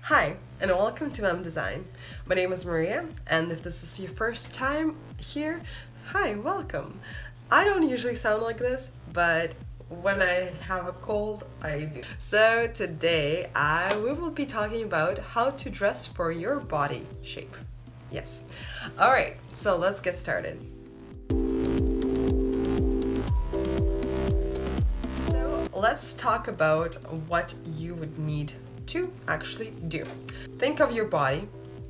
Hi, and welcome to Design. My name is Maria, and if this is your first time here, hi, welcome. I don't usually sound like this, but when I have a cold, I do. So today, we will be talking about how to dress for your body shape. Yes. All right, so let's get started. So let's talk about what you would need to actually do. Think of your body.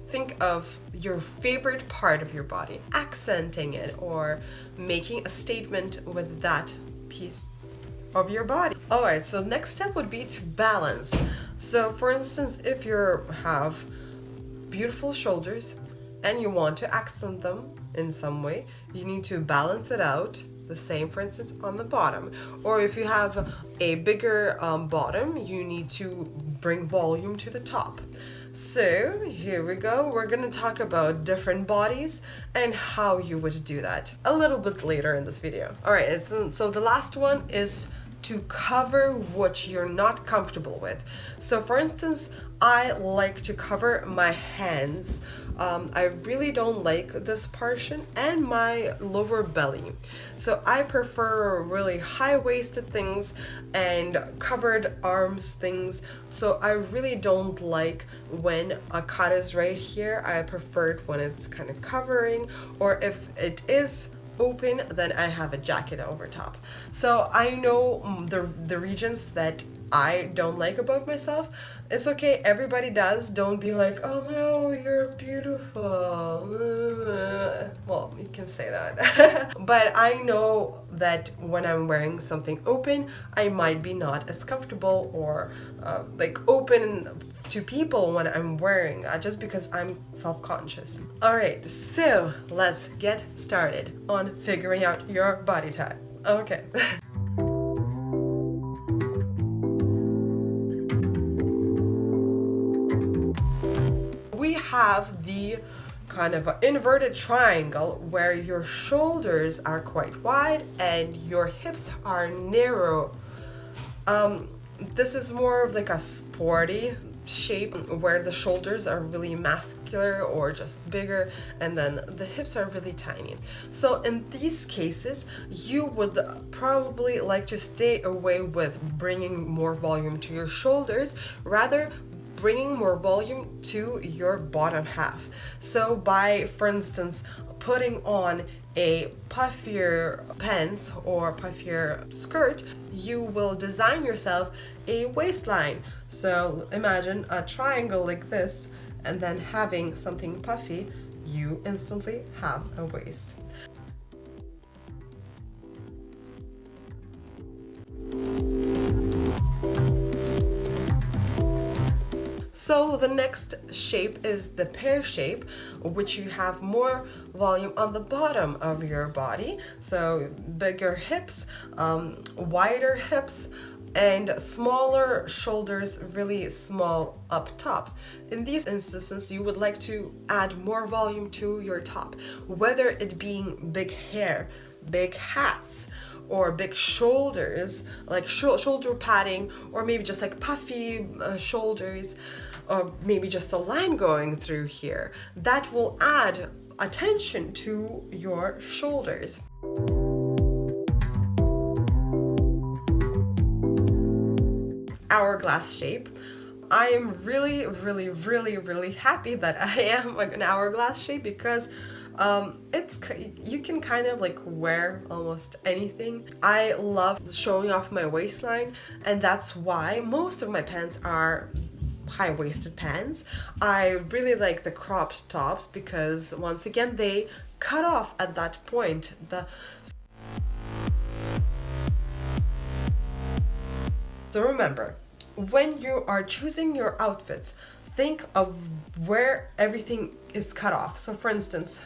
Think of your favorite part of your body, accenting it or making a statement with that piece of your body. All right, so next step would be to balance. So for instance, if you have beautiful shoulders and you want to accent them in some way, you need to balance it out. The same, for instance, on the bottom. Or if you have a bigger bottom, you need to bring volume to the top. So here we go. We're going to talk about different bodies and how you would do that a little bit later in this video. All right, so the last one is to cover what you're not comfortable with. So for instance, I like to cover my hands. I really don't like this portion and my lower belly. So I prefer really high-waisted things and covered arms things. So I really don't like when a cut is right here. I prefer it when it's kind of covering, or if it is open, then I have a jacket over top. So I know the regions that I don't like about myself. It's okay, everybody does. Don't be like, oh no, you're beautiful. Well, you can say that. But I know that when I'm wearing something open, I might be not as comfortable or like open to people when I'm wearing, just because I'm self-conscious. All right, so let's get started on figuring out your body type. Okay. We have the kind of inverted triangle where your shoulders are quite wide and your hips are narrow. This is more of like a sporty shape where the shoulders are really muscular or just bigger and then the hips are really tiny. So in these cases, you would probably like to stay away with bringing more volume to your shoulders, rather bringing more volume to your bottom half. So by, for instance, putting on a puffier pants or puffier skirt, you will design yourself a waistline. So imagine a triangle like this, and then having something puffy, you instantly have a waist. So the next shape is the pear shape, which you have more volume on the bottom of your body. So bigger hips, wider hips, and smaller shoulders, really small up top. In these instances, you would like to add more volume to your top, whether it being big hair, big hats, or big shoulders, like shoulder padding, or maybe just like puffy shoulders, or maybe just a line going through here. That will add attention to your shoulders. Hourglass shape. I am really happy that I am like an hourglass shape because you can kind of like wear almost anything. I love showing off my waistline, and that's why most of my pants are high-waisted pants. I really like the cropped tops because once again they cut off at that point. So remember, when you are choosing your outfits, think of where everything is cut off. So for instance,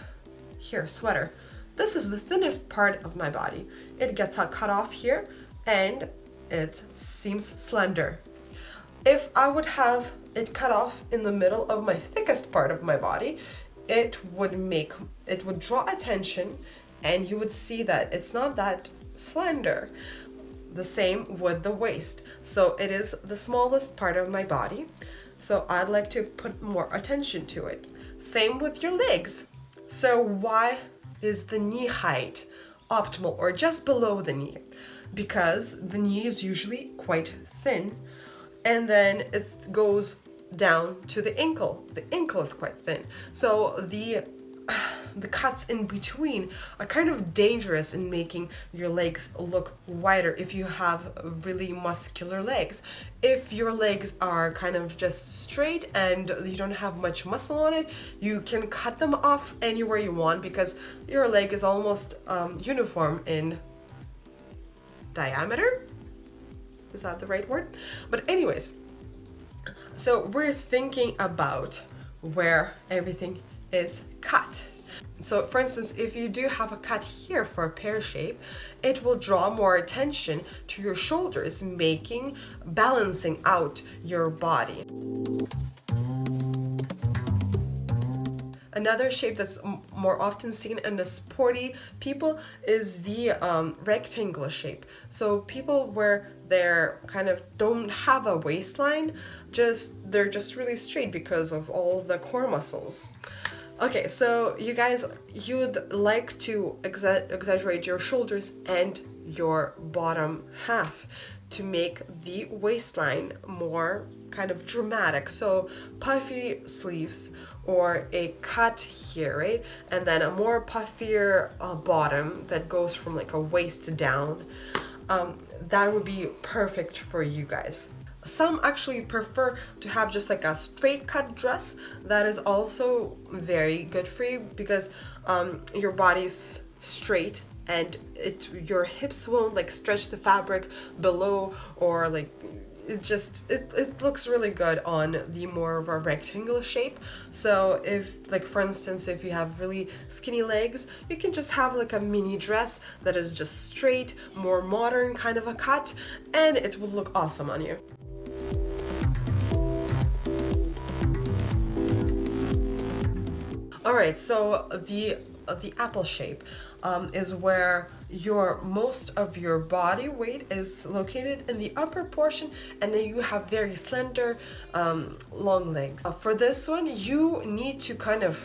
here, sweater. This is the thinnest part of my body. It gets cut off here and it seems slender. If I would have it cut off in the middle of my thickest part of my body, it would draw attention and you would see that it's not that slender. The same with the waist. So it is the smallest part of my body. So I'd like to put more attention to it. Same with your legs. So why is the knee height optimal or just below the knee? Because the knee is usually quite thin, and then it goes down to the ankle. The ankle is quite thin. So the cuts in between are kind of dangerous in making your legs look wider if you have really muscular legs. If your legs are kind of just straight and you don't have much muscle on it, you can cut them off anywhere you want because your leg is almost uniform in diameter. Is that the right word? But anyways, so we're thinking about where everything is cut. So for instance, if you do have a cut here for a pear shape, it will draw more attention to your shoulders, balancing out your body. Another shape that's more often seen in the sporty people is the rectangular shape. So people where they're kind of don't have a waistline, they're just really straight because of all the core muscles. Okay, so you guys, you'd like to exaggerate your shoulders and your bottom half to make the waistline more kind of dramatic. So puffy sleeves or a cut here, right? And then a more puffier bottom that goes from like a waist down. That would be perfect for you guys. Some actually prefer to have just like a straight cut dress. That is also very good for you because your body's straight and your hips won't like stretch the fabric below, or like it looks really good on the more of a rectangular shape. So if like for instance, if you have really skinny legs, you can just have like a mini dress that is just straight, more modern kind of a cut, and it will look awesome on you. All right, so the apple shape is where most of your body weight is located in the upper portion, and then you have very slender, long legs. For this one, you need to kind of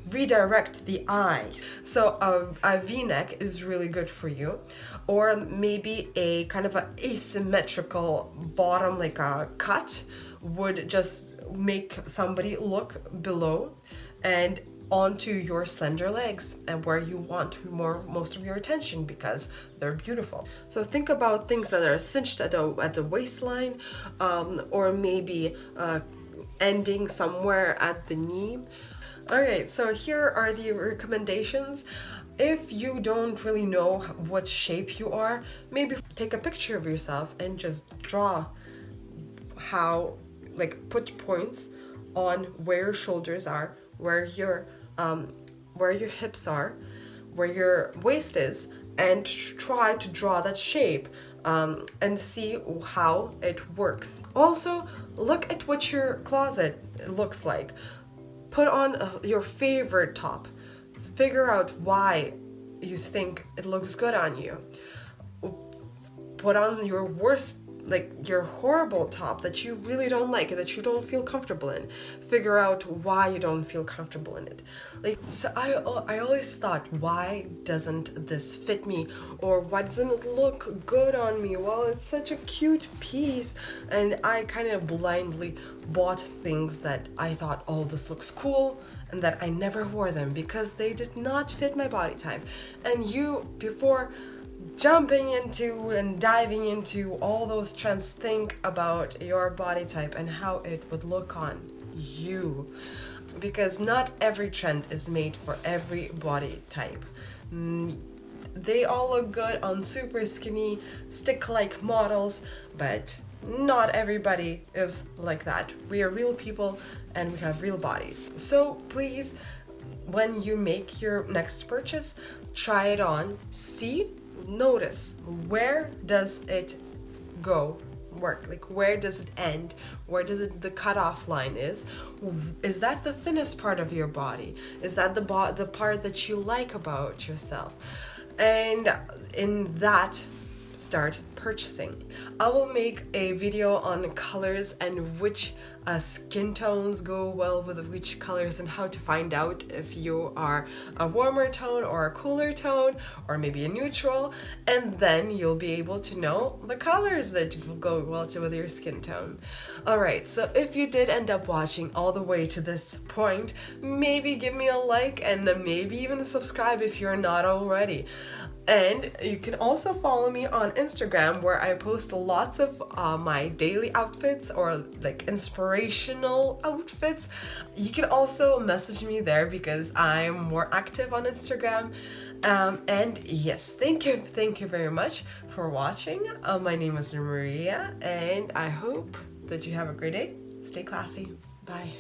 redirect the eyes. So a V-neck is really good for you, or maybe a kind of an asymmetrical bottom, like a cut, would just make somebody look below and onto your slender legs and where you want most of your attention because they're beautiful. So think about things that are cinched at the waistline, or maybe ending somewhere at the knee. Alright, so here are the recommendations. If you don't really know what shape you are, maybe take a picture of yourself and just draw put points on where your shoulders are, where your hips are, where your waist is, and try to draw that shape and see how it works. Also, look at what your closet looks like. Put on your favorite top. Figure out why you think it looks good on you. Put on your worst, like your horrible top that you really don't like, that you don't feel comfortable in. Figure out why you don't feel comfortable in it. So I always thought, why doesn't this fit me? Or why doesn't it look good on me? Well, it's such a cute piece. And I kind of blindly bought things that I thought, oh, this looks cool, and that I never wore them because they did not fit my body type. And before jumping into and diving into all those trends, think about your body type and how it would look on you, because not every trend is made for every body type. They all look good on super skinny stick-like models, but not everybody is like that. We are real people and we have real bodies. So please, when you make your next purchase, try it on, notice, where does it work? Like, where does it end? Where does the cutoff line is? Is that the thinnest part of your body? Is that the part that you like about yourself? And in that, start purchasing. I will make a video on colors and which skin tones go well with which colors, and how to find out if you are a warmer tone or a cooler tone or maybe a neutral, and then you'll be able to know the colors that will go well with your skin tone. Alright, so if you did end up watching all the way to this point, maybe give me a like and maybe even subscribe if you're not already. And you can also follow me on Instagram, where I post lots of my daily outfits or like inspirational outfits. You can also message me there because I'm more active on Instagram. And yes, thank you very much for watching. My name is Maria, and I hope that you have a great day. Stay classy. Bye.